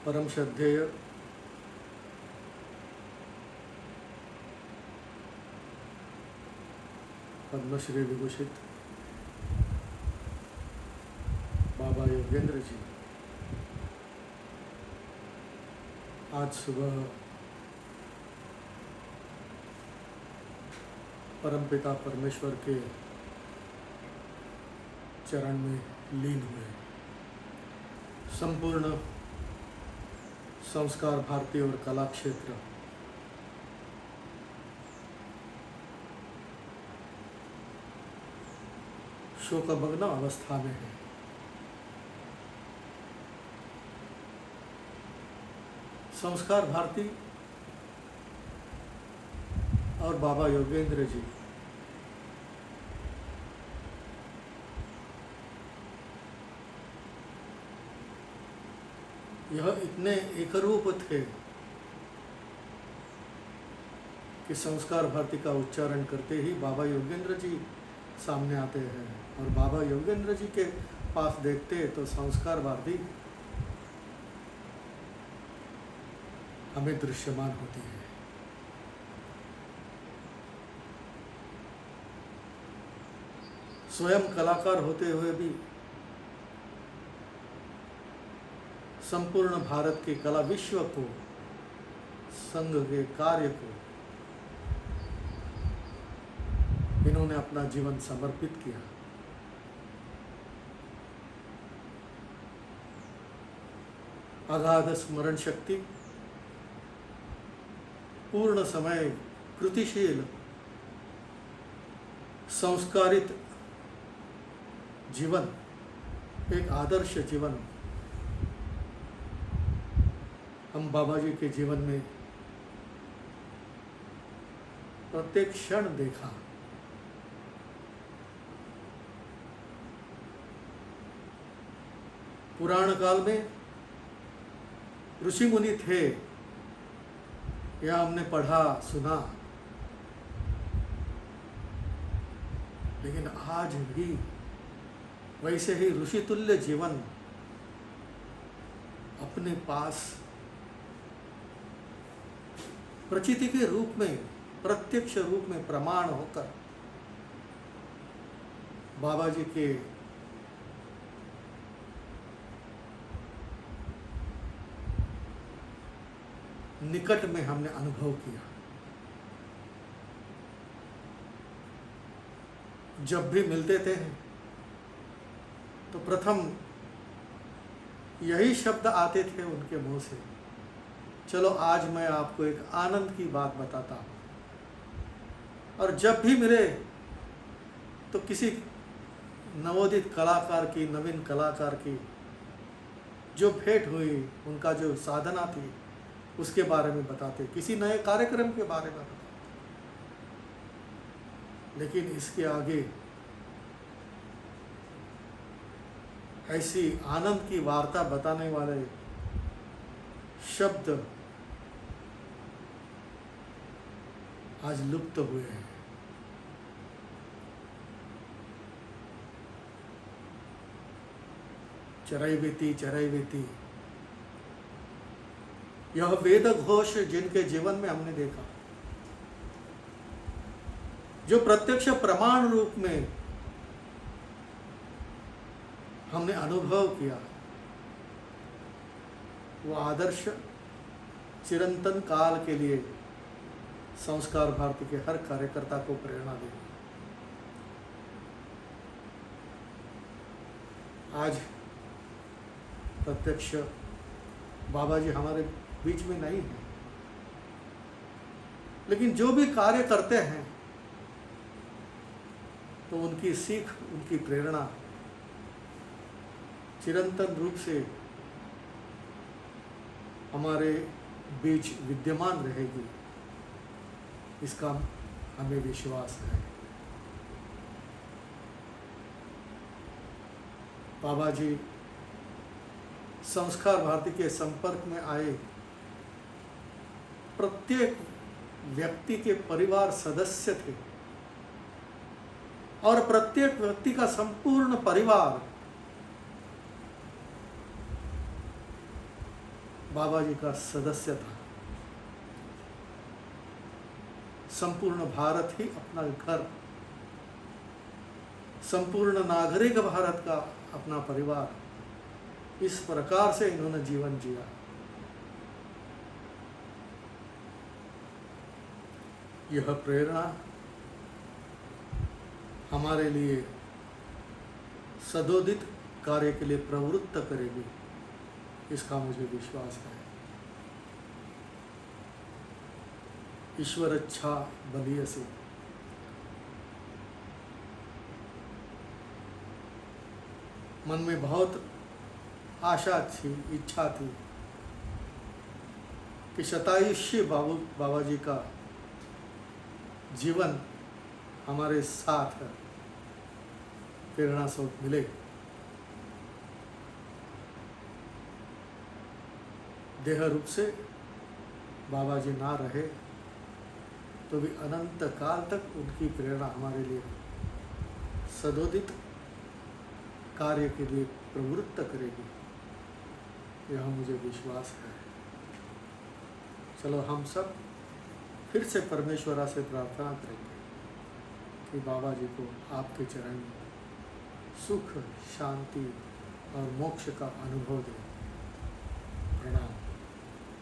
परम श्रद्धेय पद्मश्री विभूषित बाबा योगेंद्र जी आज सुबह परमपिता परमेश्वर के चरण में लीन हुए। संपूर्ण संस्कार भारती और कला क्षेत्र शोकमग्न अवस्था में है। संस्कार भारती और बाबा योगेंद्र जी यह इतने एकरूप थे कि संस्कार भारती का उच्चारण करते ही बाबा योगेंद्र जी सामने आते हैं और बाबा योगेंद्र जी के पास देखते तो संस्कार भारती हमें दृश्यमान होती है। स्वयं कलाकार होते हुए भी संपूर्ण भारत के कला विश्व को, संघ के कार्य को इन्होंने अपना जीवन समर्पित किया। अगाध स्मरण शक्ति, पूर्ण समय कृतिशील, संस्कारित जीवन, एक आदर्श जीवन हम बाबा जी के जीवन में प्रत्येक क्षण देखा। पुराण काल में ऋषि मुनि थे, यह हमने पढ़ा सुना, लेकिन आज भी वैसे ही ऋषि तुल्य जीवन अपने पास प्रचिति के रूप में, प्रत्यक्ष रूप में प्रमाण होकर बाबा जी के निकट में हमने अनुभव किया। जब भी मिलते थे तो प्रथम यही शब्द आते थे उनके मुंह से, चलो आज मैं आपको एक आनंद की बात बताता हूँ। और जब भी मिले तो किसी नवोदित कलाकार की, नवीन कलाकार की जो भेंट हुई, उनका जो साधना थी उसके बारे में बताते, किसी नए कार्यक्रम के बारे में बताते। लेकिन इसके आगे ऐसी आनंद की वार्ता बताने वाले शब्द आज लुप्त हुए हैं। चरैवेति चरैवेति, यह वेद घोष जिनके जीवन में हमने देखा, जो प्रत्यक्ष प्रमाण रूप में हमने अनुभव किया, वो आदर्श चिरंतन काल के लिए संस्कार भारती के हर कार्यकर्ता को प्रेरणा देगी। आज प्रत्यक्ष बाबा जी हमारे बीच में नहीं है, लेकिन जो भी कार्य करते हैं तो उनकी सीख, उनकी प्रेरणा चिरंतन रूप से हमारे बीच विद्यमान रहेगी, इसका हमें विश्वास है। बाबा जी संस्कार भारती के संपर्क में आए प्रत्येक व्यक्ति के परिवार सदस्य थे और प्रत्येक व्यक्ति का संपूर्ण परिवार बाबा जी का सदस्य था। संपूर्ण भारत ही अपना घर, संपूर्ण नागरिक भारत का अपना परिवार, इस प्रकार से इन्होंने जीवन जिया। यह प्रेरणा हमारे लिए सदोदित कार्य के लिए प्रवृत्त करेगी, इसका मुझे विश्वास है। ईश्वर अच्छा बलियसी। मन में बहुत आशा थी, इच्छा थी कि शतायुष्य बाबा जी का जीवन हमारे साथ प्रेरणा स्वरूप मिले। देह रूप से बाबा जी ना रहे तो भी अनंत काल तक उनकी प्रेरणा हमारे लिए सदोदित कार्य के लिए प्रवृत्त करेगी, यह मुझे विश्वास है। चलो हम सब फिर से परमेश्वरा से प्रार्थना करेंगे कि बाबा जी को आपके चरण में सुख, शांति और मोक्ष का अनुभव दें। प्रणाम।